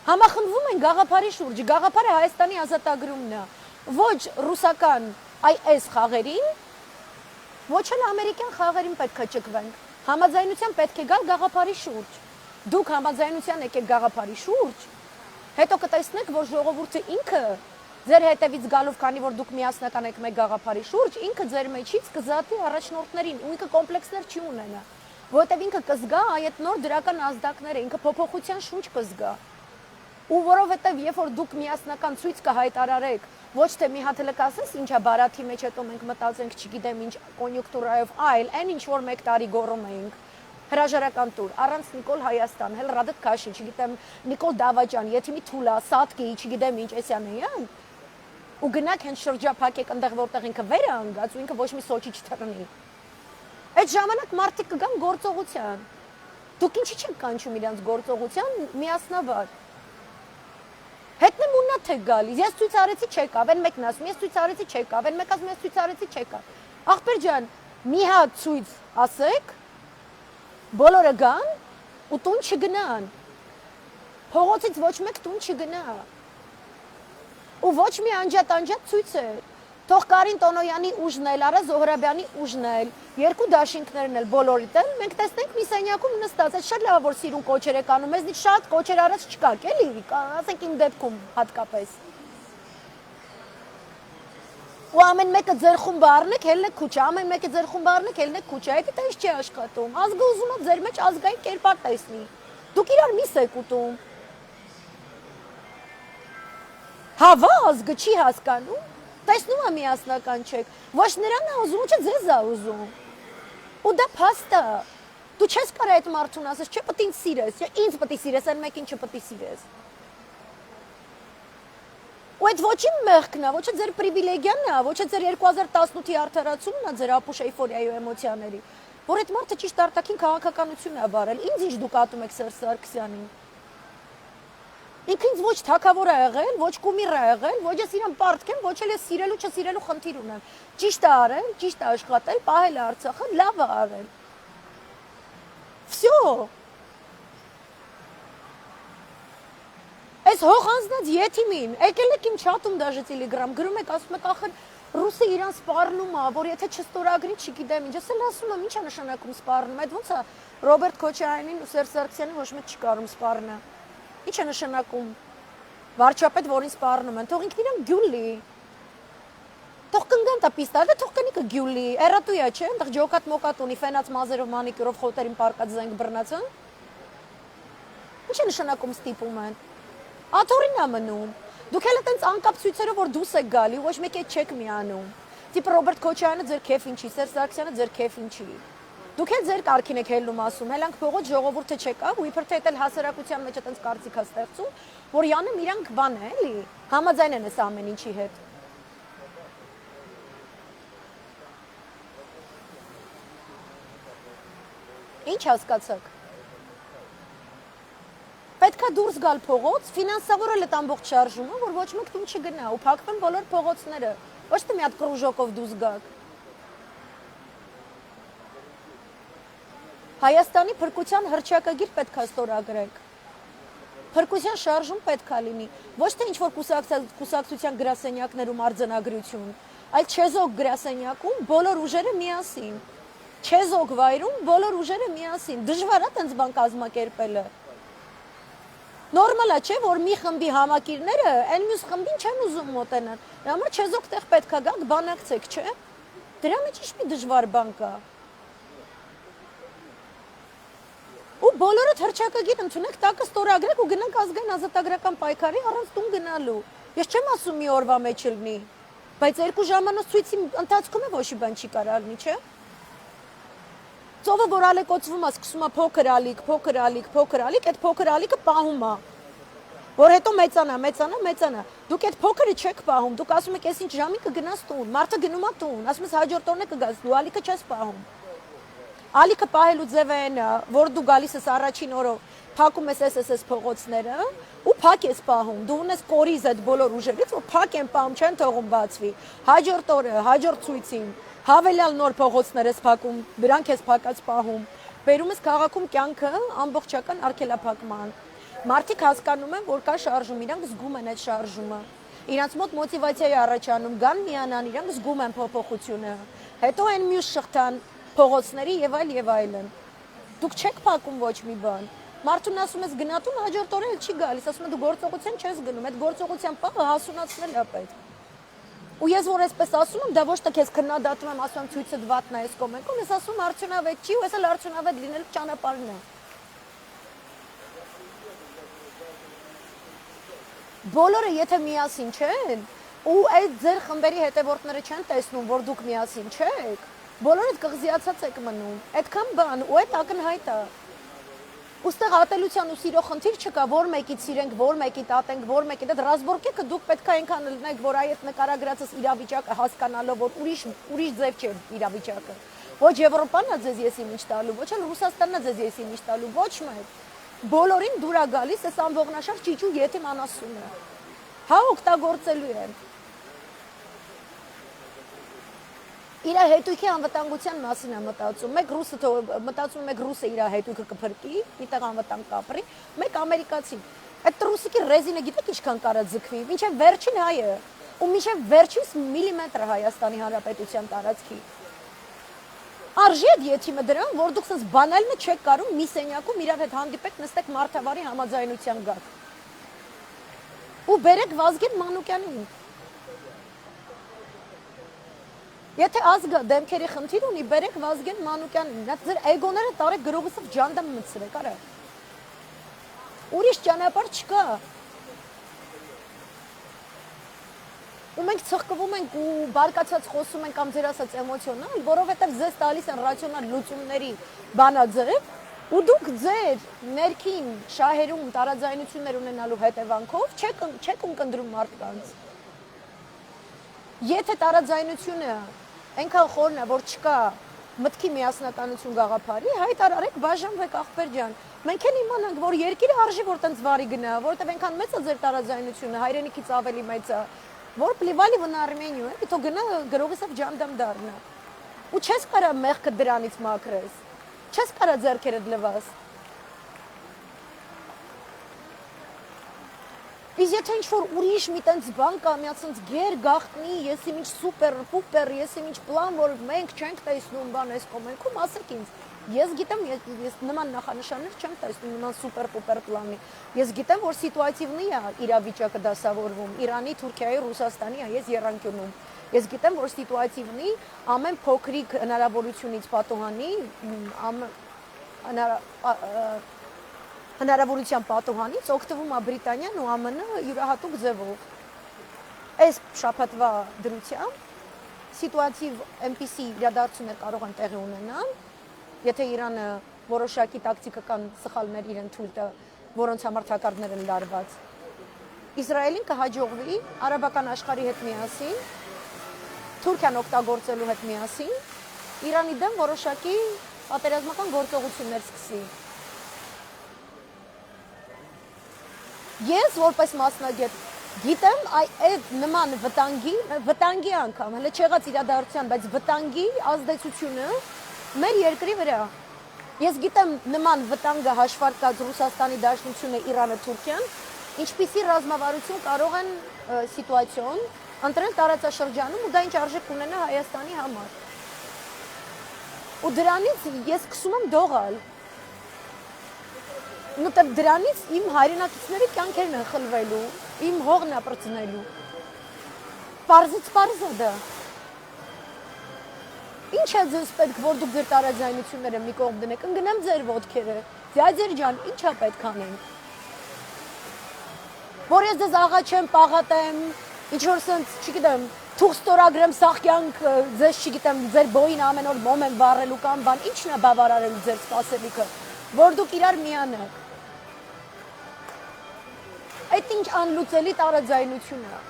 Համախմբվում են գաղափարի շուրջը, գաղափարը Հայաստանի ազատագրումն է։ Ոչ ռուսական այս խաղերին, ոչ էլ ամերիկյան խաղերին պետք է ճկվենք։ Համաձայնության պետք է գալ գաղափարի շուրջ։ Դուք համաձայնության եկեք գաղափարի շուրջ, հետո կտեսնեք, որ ժողովուրդը ինքը ձեր հետևից գալով, քանի որ դուք միասնական եք մեկ գաղափարի շուրջ, ինքը ձեր մեջից կզատի առաջնորդներին, ու ինքը կոմպլեքսներ չի ունենա, որովհետև ինքը կզգա այդ նոր դրական ազդակները, ինքը փոփոխության շունչ կզգա։ Ու որովհետև երբ որ դուք միասնական ցույց կհայտարարեք, ոչ թե մի հատ էլ կասես, ինչա բարաթի մեջ հետո մենք մտածենք, չգիտեմ ինչ կոնյունկտուրայով, այլ այն ինչ որ 1 տարի գոռում էինք, հրաժարական տուր, առանց Նիկոլ Հայաստան, հել Ռադետ Քաշին, չգիտեմ Նիկոլ Դավաճան, Եթիմի Թուլա, Սատկի, չգիտեմ ինչ էսյանեյան, ու գնաք հենց շրջափակեք այնտեղ որտեղ ինքը վեր է անգած ու ինքը ոչ մի սոճի չթռնի։ Այդ ժամանակ մարդիկ կգան գործողության։ Դուք ինչի չեք կանչում իրենց գործողության միասնաբար։ Հետնեմ ունա թե գալիս, ես ցույց արեցի չեկավ, այն մեկն ասում, ես ցույց արեցի չեկավ, այն մեկը ասում, ես ցույց արեցի չեկավ։ Ախպեր ջան, մի հատ ցույց ասեք, բոլորը գան ու տուն չգնան։ Փողոցից ոչ մեկ տուն չգնա։ Ու ոչ մի անջատ ցույց է։ Թող Կարին Տոնոյանի ուժն էլ, Արա Զոհրաբյանի ուժն էլ, երկու դաշինքներն էլ բոլորիդ էլ, մենք տեսնենք մի սենյակում նստած, այդ շատ լավ որ սիրուն կոչեր եք անում, մեզնից շատ կոչեր արած չկաք, էլի, ասենք իմ դեպքում հատկապես։ Ու ամեն մեկը ձեր խումբը առնեք, հելնեք քուչա, ամեն մեկը ձեր խումբը առնեք, հելնեք քուչա, այդ ինչ չի աշխատում։ Ազգը ուզում է ձեր մեջ ազգային կերպար տեսնի։ Դուք իրար մի եք ուտում։ Հավա ազգը չի հասկանում, տեսնում է միասնական չեք, ոչ նրան է ուզում, չէ ձեզ է ուզում։ Ու դա փաստ է։ Դու չես կարող այդ մարդուն ասես, չէ պետք է ինձ սիրես, չէ ինձ պետք է սիրես, այն մեկին չպետք է սիրես։ Ու այդ ոչ իմ մեղքն է, ոչ է ձեր պրիվիլեգիան է, ոչ է ձեր 2018-ի արդարացումն է, ձեր ապուշ էյֆորիայի ու էմոցիաների, որ այդ մարդը ճիշտ արտաքին քաղաքականություն է վարել, ինձ ինչ դուք ատում եք Սերժ Սարգսյանին։ Ինքը ինձ ոչ թակավոր է եղել, ոչ կումիր է եղել, ոչ ես իրան պարտք եմ, ոչ էլ ես սիրելու չսիրելու խնդիր ունեմ։ Ճիշտ է արել, ճիշտ է աշխատել, պահել է Արցախը, լավ է արել։ Всё։ Այս հող անձնած եթիմին, եկել եք իմ չաթում դաժե Telegram, գրում եք, ասում եք, ախր ռուսը իրան սպառնում է, որ եթե չստորագրի, չգիտեմ ինչ, ես էլ ասում եմ, ինչ է նշանակում սպառնում, այդ ոնց է Ռոբերտ Քոչարյանին ու Սերժ Սարգսյանին ոչ մեկ չի կարում սպառնա։ Ինչ է նշանակում վարչապետ, որին սպառնում են, թող ինքն իրան գյուլի։ Թող կնգան տա պիստալը, թող կնիկը գյուլի, էրատույա չէ, այնտեղ ջոկատ մոկատ ունի, ֆենած մազերով մանիկյուրով խոտերին պարկած զենք բռնացան։ Ինչ է նշանակում ստիպում են։ Աթորին է մնում։ Դուք էլ այտենց անկապ ցույցերով որ դուս եք գալի, ոչ մեկ է չեք միանում։ Տիպ Ռոբերտ Քոչարյանը ձեր քեֆին չի, Սերժ Սարգսյանը ձեր քեֆին չի։ Դուք էլ ձեր կարգին եք հելնում ասում, հելանք փողոց ժողովուրդը չեկավ, ու իբր թե էլ հասարակության մեջ այտենց կարծիք է ստեղծում, որ յանը իրանք բան է, էլի, համաձայն են այս ամեն ինչի հետ։ Ինչ հասկացաք։ Պետք է դուրս գալ փողոց, ֆինանսավորել այդ ամբողջ շարժումը, որ ոչ մեկ տուն չգնա ու փակվեն բոլոր փողոցները, ոչ թե մի հատ կրուժոկով դուրս գաք։ Հայաստանի փրկության հռչակագիր պետք է ստորագրենք։ Փրկության շարժում պետք է լինի։ Ոչ թե ինչ-որ կուսակցության գրասենյակներում արձանագրություն, այլ չեզոք գրասենյակում բոլոր ուժերը միասին։ Չեզոք վայրում բոլոր ուժերը միասին։ Դժվար է տենց բան կազմակերպելը։ Նորմալ է, չէ, որ մի խմբի համակիրները այն մյուս խմբին չեն ուզում մոտենալ։ Դրա համար չեզոք տեղ պետք է գաք բանակցեք, չէ։ Դրա մեջ ինչ-մի դժվար բան կա։ Ու բոլորը հռչակագիր ընդունեք, տակը ստորագրեք ու գնանք ազգային ազատագրական պայքարի առանց տուն գնալու։ Ես չեմ ասում մի օրվա մեջ լինի, բայց 2 ժամանոց ցույցի ընթացքում է ոչ մի բան չի կարա լինի, չէ։ Ծովը որ ալեկոծվում է, սկսում է փոքր ալիք, այդ փոքր ալիքը պահում է։ Որ հետո մեծանա։ Դուք այդ փոքրը չեք պահում, դուք ասում եք, «Էս ինչ ժամին կգնաս տուն», մարդը գնում է տուն, ասում ես հաջորդ օրն է կգաս, դու ալիքը չես պահում։ Ալիքը պահելու ձևը այն է, որ դու գալիս ես առաջին օրը, փակում ես SSS փողոցները ու փակ ես պահում։ Դու ունես կորիզ այդ բոլոր ուժերից, որ փակ են պահում, չեն թողում բացվի։ Հաջորդ օրը, հաջորդ ցույցին հավելյալ նոր փողոցներ ես փակում, դրանք ես փակած պահում։ Բերում ես քաղաքում կյանքը ամբողջական արգելափակման։ Մարդիկ հասկանում են, որ կա շարժում, իրանք զգում են այդ շարժումը։ Իրանց մոտ մոտիվացիա է առաջանում, գան միանան, իրանք զգում են փոփոխությունը։ Հետո այն մյուս շղթան փողոցների եւ այլն։ Դուք չեք փակում ոչ մի բան։ Մարդուն ասում ես գնատուն, հաջորդ օրը չի գալիս, ասում են դու գործողության չես գնում, այդ գործողության պահը հասունացնել է պետք։ Ու ես որ այսպես ասում եմ, դա ոչ թե քեզ քննադատում եմ, ասում եմ ցույցը դվատնա այս կոմենտում, ես ասում արդյունավետ չի, ու ես էլ արդյունավետ լինելու ճանապարհն է։ Բոլորը եթե միասին չեն, ու այդ ձեր խմբերի հետևորդները չեն տեսնում, որ դուք միասին չեք, բոլորը կղզիացած եք մնում։ Այդքան բան, ու այդ ակնհայտ է։ Ուստեղ ատելության ու սիրո խնդիր չկա, որ մեկից սիրենք, որ մեկի տատենք, որ մեկի դա ռազմորկեքը դուք պետք է այնքան լինեք, որ այդ նկարագրածս իրավիճակը հասկանալով, որ ուրիշ ձև չէ իրավիճակը։ Ոչ Եվրոպան է ձեզ եսի ինչ տալու, ոչ էլ Ռուսաստանն է ձեզ եսի ինչ տալու, ոչ մեկ։ Բոլորին դուր է գալիս այս ամբողնաշար ճիճու յետիմ անասունը։ Հա օգտագործելու են։ Իր հետույքի անվտանգության մասին է մտածում։ Մեկ ռուսը իր հետույքը կփրկի, միտեղ անվտանգ կապրի, մեկ ամերիկացի։ Այդ ռուսիկի ռեզինը գիտեք ինչքան կարա ձգվի, մինչև վերջին հայը, ու մինչև վերջին միլիմետր Հայաստանի Հանրապետության տարածքի։ Արժի այդ յետիմը դրան, որ դուք sense բանալինը չեք կարում մի սենյակում իրար հետ հանդիպեք, նստեք մարդավարի համաձայնության գաք։ Ու բերեք Վազգեն Մանուկյանին։ Եթե ազգը դեմքերի խնդիր ունի, բերեք Վազգեն Մանուկյանին, ձեր էգոները տարեք գրողուսով ջանդամ մտցրեք, արա։ Ուրիշ ճանապարհ չկա։ Ու մենք ցխկվում ենք ու բարկացած խոսում ենք կամ ձեր ասած էմոցիոնալ, որովհետև ձեզ տալիս են ռացիոնալ լուծումների բանաձև, ու դուք ձեր ներքին շահերում տարաձայնություններ ունենալու հետևանքով չեք ունկնդրում մարդկանց։ Եթե տարաձայնությունը այնքան խորն է, որ չկա մտքի միասնականություն գաղափարի, հայտարարեք բաժանվեք ախպեր ջան։ Մենք էլ իմանանք, որ երկիրը արժի որ տենց վարի գնա, որովհետև այնքան մեծ է ձեր տարաձայնությունը, հայրենիքից ավելի մեծ է, որ плевали вы на Армению, то գնա գրողիսով ջանդամ դառնա։ Ու չես կարա մեղքը դրանից մաքրես։ Չես կարա ձեռքերդ լվաս։ Իսկ եթե ինչ-որ ուրիշ մի տենց բան կա, մի ասենց գեր գախտնի, ես իմ ինչ սուպեր, պուպեր, ես իմ ինչ պլան, որ մենք չենք տեսնում բան այս կոմենքում, ասեք ինձ։ Ես գիտեմ, ես նման նախանշաններ չեմ տեսնում նման սուպեր-պուպեր պլանի։ Ես գիտեմ, որ սիտուատիվնի է իրավիճակը դասավորվում, Իրանի, Թուրքիայի, Ռուսաստանի այս եռանկյունում։ Ես գիտեմ, որ սիտուատիվնի ամեն փոքրիկ հնարավորությունից պատոհանի, հնարավորության պատոհանից օգտվում է Բրիտանիան ու ԱՄՆ յուրահատուկ ձևով։ Այս շաբաթվա դրությամբ սիտուատիվ այնպիսի իրադարձություններ կարող են տեղի ունենալ, եթե Իրանը որոշակի տակտիկական սխալներ իրեն թույլ տա, որոնց համար թակարդներ են լարված։ Իսրայելին կհաջողվի արաբական աշխարհի հետ միասին, Թուրքիան օգտագործելու հետ միասին, Իրանի դեմ որոշակի պատերազմական գործողություններ սկսի։ Ես որպես մասնագետ գիտեմ այդ նման վտանգի անգամ, հələ չեղած իրադարձության, բայց վտանգի ազդեցությունը մեր երկրի վրա։ Ես գիտեմ նման վտանգը հաշվարկած Ռուսաստանի Դաշնությունը, Իրանը, Թուրքիան, ինչպիսի ռազմավարություն կարող են սիտուացիոն ընտրել տարածաշրջանում ու դա ինչ արժեք ունենա Հայաստանի համար։ Ու դրանից ես սկսում եմ դողալ։ Որտեղ դրանից իմ հայրենակիցների կյանքերն են խլվելու, իմ հողն է պրծնելու։ Պարզից պարզ է դա։ Ինչ է ձեզ պետք, որ դուք ձեր տարաձայնությունները մի կողմ դնեք, ընկնեմ ձեր ոտքերը, ձյաձեր ջան, ինչ է պետք անենք։ Որ ես ձեզ աղաչեմ, պաղատեմ, ինչ-որ սենց, չգիտեմ, թուղթ ստորագրեմ, սաղ կյանք, ձեզ, չգիտեմ, ձեր բոյին ամեն օր մոմ եմ վառելու կամ բան, ինչն է բավարարելու ձեր սպասելիքը, որ դուք իրար միանաք։ Այդ ինչ անլուծելի տարաձայնություն է։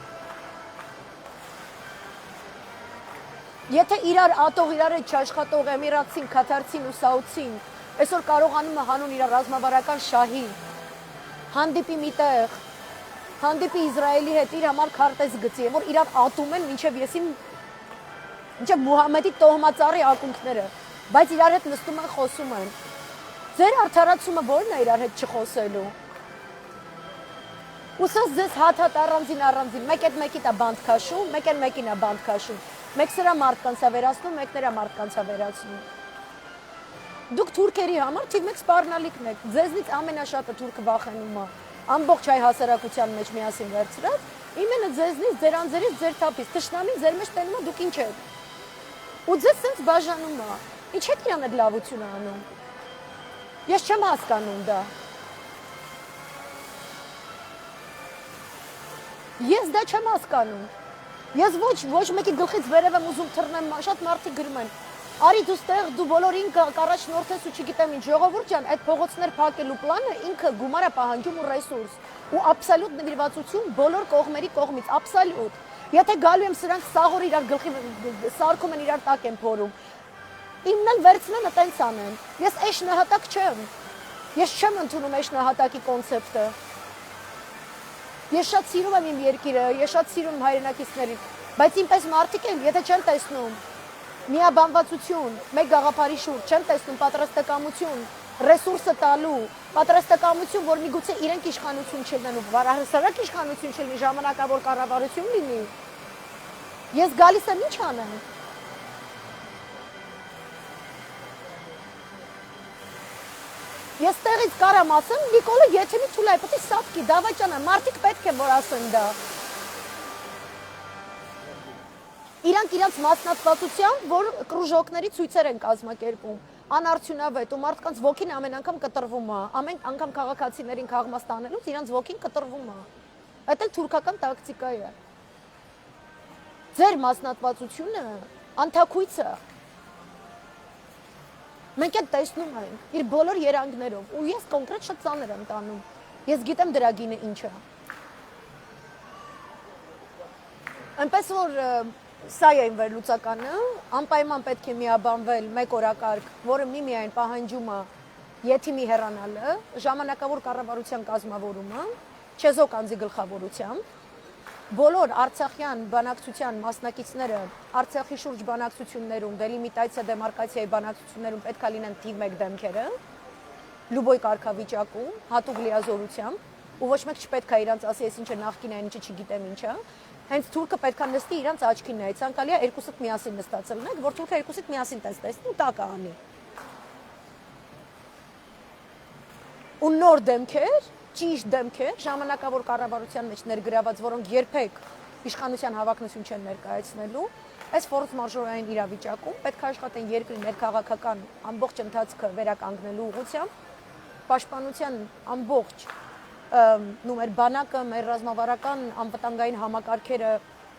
Եթե իրար ատող, իրար հետ չաշխատող էմիրացին, քաթարցին ու սաուդցին, այսօր կարողանում է հանուն իր ռազմավարական շահի, հանդիպի մի տեղ, հանդիպի Իսրայելի հետ իր համար քարտեզ գծի, որ իրար ատում են մինչև Մուհամեդի տոհմածառի ակունքները, բայց իրար հետ նստում են, խոսում են։ Ձեր արդարացումը ո՞րն է իրար հետ չխոսելու։ Ուսած ձեզ հատ-հատ առանձին, մեկ այդ մեկիդ է բանդ քաշում, մեկ այն մեկին է բանդ քաշում։ Մեկ սրա մարդկանց է վերացնում, մեկ նրա մարդկանց է վերացնում։ Դուք թուրքերի համար թիվ 1 սպառնալիքն եք, ձեզնից ամենաշատը թուրքը վախենում է, ամբողջ հայ հասարակության մեջ միասին վերցրած, իմենը ձեզնից, ձեր անձերից, ձեր թափից, թշնամին ձեր մեջ տենում է, դուք ինչ եք։ Ու ձեզ սենց բաժանում է, ինչ եք իրան այդ լավությունը անում։ Ես չեմ հասկանում դա։ Ես դա չեմ հասկանում։ Ես ոչ մեկի գլխից վերև եմ ուզում թռնեմ, շատ մարդիկ գրում են։ Արի դու ստեղ, դու բոլորին կառաջնորդես ու չգիտեմ ինչ, ժողովուրդ ջան, այդ փողոցներ փակելու պլանը ինքը գումար է պահանջում ու ռեսուրս ու աբսոլյուտ նվիրվածություն բոլոր կողմերի կողմից, աբսոլյուտ։ Եթե գալու եմ սրանք սաղոր իրար գլխի սարքում են իրար տակ են փորում։ Իմն էլ վերցնեն այտենց անեն։ Ես էշ նահատակ չեմ։ Ես չեմ ընդունում էշ նահատակի կոնցեպտը։ Ես շատ սիրում եմ իմ երկիրը, ես շատ սիրում եմ հայրենակիցներին, բայց ինպես մարդիկ են, եթե չեն տեսնում միաբանվածություն, մեկ գաղափարի շուրջ, չեն տեսնում պատրաստակամություն, ռեսուրսը տալու, պատրաստակամություն, որ միգուցե իրենք իշխանություն չլինեն ու հասարակ իշխանություն չլինի, ժամանակավոր կառավարություն լինի։ Ես գալիս եմ ինչ անեմ։ Ես տեղից կարամ ասեմ, Նիկոլը եթե մի թուլայ, պետք է սատկի, դավաճանա, մարդիկ պետք է որ ասեն դա։ Իրանք իրանց մասնատվածությամբ, որ կրուժոկների ցույցեր են կազմակերպում, անարդյունավետ ու մարդկանց ոգին ամեն անգամ կտրվում է, ամեն անգամ քաղաքացիներին քաղմաս տանելուց իրանց ոգին կտրվում է։ Այդ էլ թուրքական տակտիկա է։ Ձեր մասնատվածությունը անթակույց է։ Մենք այդ տեսնում ենք իր բոլոր երանգներով ու ես կոնկրետ շատ ծանր եմ տանում։ Ես գիտեմ դրա գինը ինչ է։ Այնպես որ սա է իմ վերլուծականը, անպայման պետք է միաբանվել մեկ օրակարգ, որը միմիայն պահանջում է եթիմի հեռանալը, ժամանակավոր կառավարության կազմավորումը, Չեզոք անձի գլխավորությամբ, բոլոր արցախյան բանակցության մասնակիցները Արցախի շուրջ բանակցություններում, դելիմիտացիա, դեմարկացիայի բանակցություններում պետք է լինեն թիվ 1 դեմքերը, լուբոյ կարգավիճակում, հատուկ լիազորությամբ, ու ոչ մեկ չպետք է իրանց ասի, ես ինչը նախկին է, ինչը չգիտեմ ինչա, հենց թուրքը պետք է նստի իրանց աչքին նայ, ցանկալի է երկուսդ միասին նստած լինեք, որ թուրքը երկուսդ միասին տեսնի ու տակը անի։ Ու նոր դեմքեր, ճիշտ դեմքեր, ժամանակավոր կառավարության մեջ ներգրաված, որոնք երբեք իշխանության հավակնություն չեն ներկայացնելու, այս ֆորս մաժորային իրավիճակում պետք է աշխատեն երկրի ներքաղաքական ամբողջ ընթացքը վերականգնելու ուղղությամբ, պաշտպանության ամբողջ մեր բանակը, մեր ռազմավարական անվտանգային համակարգերը,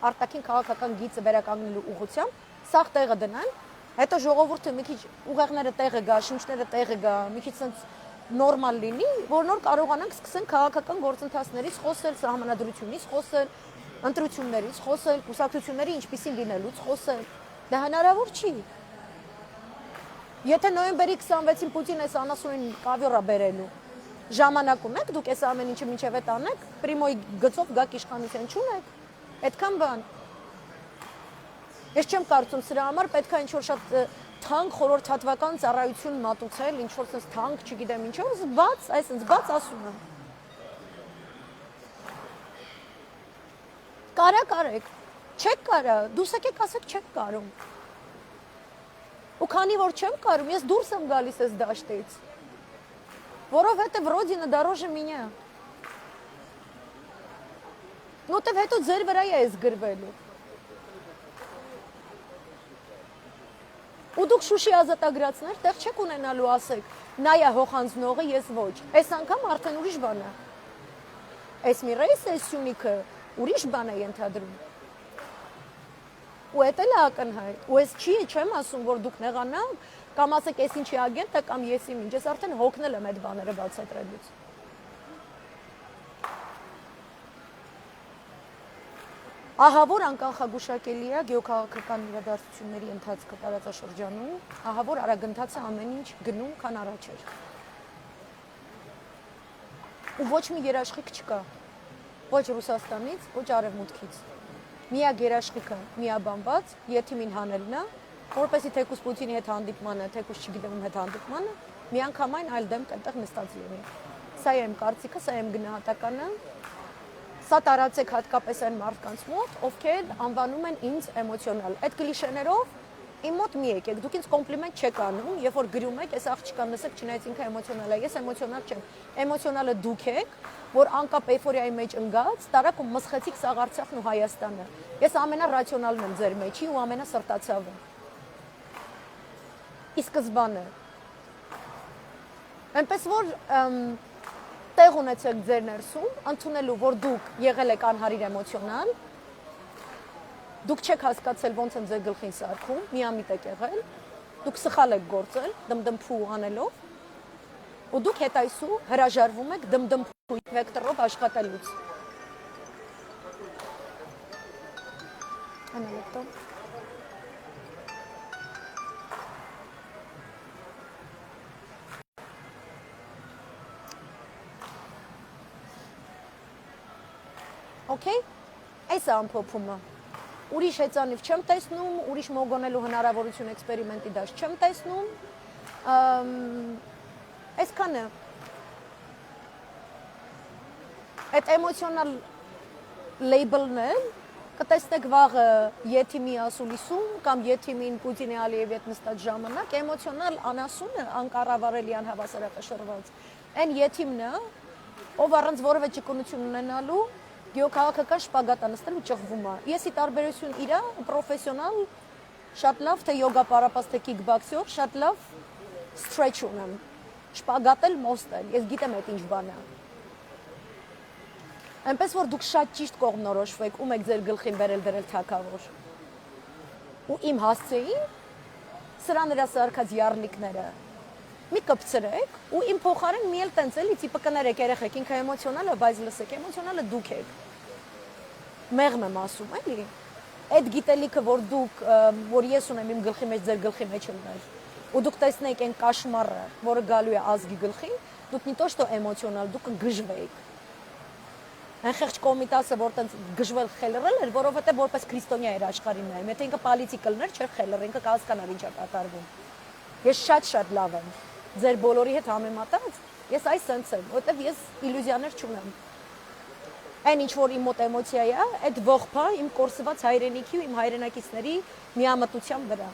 արտաքին քաղաքական գիծը վերականգնելու ուղղությամբ, սաղ տեղը դնան, հետո ժողովուրդը մի քիչ ուղեղները տեղը գա, շունչները տեղը գա, մի քիչ sense նորմալ լինի, որ նոր կարողանանք սկսեն քաղաքական գործընթացներից խոսել, սահմանադրությունից խոսել, ընտրություններից խոսել, կուսակցությունների ինչպիսին լինելուց խոսել։ Դա հնարավոր չի։ Եթե նոյեմբերի 26-ին Պուտինը այս անասունին կավյորա բերելու, ժամանակ ունեք, դուք այս ամեն ինչը մինչև այդ անեք, պրիմոյի գծով գաք իշխանության չունեք, այդքան բան։ Ես չեմ կարծում սրա համար պետք է ինչ-որ շատ թանկ խորհրդատվական ծառայություն մատուցել, ինչ որ sense թանկ, չգիտեմ ինչով, բաց, այսինքն բաց ասում եմ։ Կարա կարեք, չեք կարա, դուրս եկեք ասեք չեք կարում։ Ու քանի որ չեմ կարում, ես դուրս եմ գալիս այս դաշտից։ Որովհետև Родина дороже меня։ Որտեվ հետո ձեր վրա է ես գրվելու։ Ու դուք Շուշի ազատագրածներ տեղ չեք ունենալու ասեք, նայա հոխանձնողը ես ոչ։ Այս անգամ արդեն ուրիշ բան է։ Այս մի ռեյս է Սյունիքը, ուրիշ բան է ենթադրում։ Ու էդ էլ է ակնհայտ։ Ու ես չեմ ասում, որ դուք նեղանաք, կամ ասեք ես ինչի ագենտ է, կամ ես ինչ, ես արդեն հոգնել եմ այդ բաները բացատրելուց։ Ահա որ անկանխագուշակելի է գեոքաղաքական իրադարձությունների ընթացքը տարածաշրջանում, ահա որ արագընթացը ամեն ինչ գնում, քան առաջ էր։ Ու ոչ մի երաշխիք չկա, ոչ Ռուսաստանից, ոչ Արևմուտքից։ Միակ երաշխիքը միաբանված Եթիմին հանելն է, որպեսզի թեկուզ Պուտինի հետ հանդիպմանը, թեկուզ չգիտեմ հետ հանդիպմանը, միանգամայն այլ դեմք այնտեղ նստած լինի։ Սա է իմ կարծիքը, սա է իմ գնահատականը։ Սա տարածեք հատկապես այն մարդկանց մոտ, ովքեր անվանում են ինձ էմոցիոնալ։ Այդ կլիշեներով իմ մոտ մի եկեք, դուք ինձ կոմպլիմենտ չեք անում, երբ որ գրում եք, այս աղջիկան լսեք, չնայած ինքը էմոցիոնալ է, ես էմոցիոնալ չեմ։ Էմոցիոնալը դուք եք, որ անկապ էյֆորիայի մեջ ընկած, տարակ ու մսխեցիք սաղ Արցախն ու Հայաստանը։ Ես ամենառացիոնալն եմ ձեր մեջի ու ամենասրտացավը։ Ի սկզբանե։ Այնպես որ տեղ ունեցեք ձեր ներսում, ընդունելու, որ դուք եղել եք անհարիր էմոցիոնալ, դուք չեք հասկացել ոնց են ձեր գլխին սարքում, միամիտ եք եղել, դուք սխալ եք գործել, դմդմփու անելով, ու դուք հետայսու հրաժարվում եք դմդմփու վեկտորով աշխատելուց։ Անալետո։ Okay, այս է ամփոփումը։ Ուրիշ հեծանիվ չեմ տեսնում, ուրիշ մոգոնելու հնարավորություն էքսպերիմենտի դաշ չեմ տեսնում։ Այսքանը։ Այդ էմոցիոնալ լեյբլն է, կտեսնեք վաղը Եթիմի ասուլիսում կամ Եթիմին Պուտինի Ալիևի հետ նստած ժամանակ, էմոցիոնալ անասունը, անկառավարելի անհավասարակշռված, այն Եթիմն է, ով առանց որևէ ճկունություն ունենալու գեոքաղաքական շպագատ անստել ու ճղվում է։ Եսի տարբերություն իրա պրոֆեսիոնալ, շատ լավ թե յոգա պարապած թե քիքբոքսեր, շատ լավ սթրեչ ունեմ։ Շպագատել, մոստել, ես գիտեմ այդ ինչ բան է։ Այնպես որ դուք շատ ճիշտ կողմնորոշվեք, ում եք ձեր գլխին բերել դրել թակավոր։ Ու իմ հասցեին սրա նրա սարքած յառլիկները մի կպցրեք ու իմ փոխարեն մի էլ տենց էլի տիպը կներեք երեխեք, ինքը էմոցիոնալ է, բայց լսեք, էմոցիոնալը դուք եք։ Մեղմ եմ ասում, էլի։ Այդ գիտելիքը, որ դուք, որ ես ունեմ իմ գլխի մեջ, ձեր գլխի մեջ ուներ, ու դուք տեսնեք այն կաշմարը, որը գալու է ազգի գլխին, դուք մի տոշտո էմոցիոնալ, դուք կգժվեիք։ Այն խեղճ կոմիտասը, որ տենց գժվել խելրել էր, որովհետև որպես քրիստոնյա էր աշխարհին նայում, եթե ինքը պոլիտիկ լներ, չէր խելրել, ինքը կհասկանար ինչ է կատարվում։ Ես շատ լավ եմ։ Ձեր բոլորի հետ համեմատած, ես այս սենց եմ, որտեվ ես իլյուզիաներ չունեմ։ Այն ինչ որ իմ մոտ էմոցիա է, այդ ողբա իմ կորսված հայրենիքի ու իմ հայրենակիցների միամտության վրա։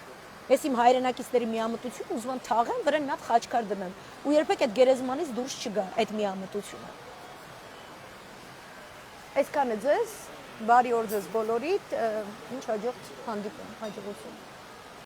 Ես իմ հայրենակիցների միամտությունը ուզում եմ թաղեմ, վրան մի հատ խաչքար դնեմ, ու երբեք այդ գերեզմանից դուրս չգա այդ միամտությունը։ Այսքանը ձեզ, բարի օր ձեզ բոլորիդ, ինչ հաջորդ հանդիպում, հաջողություն։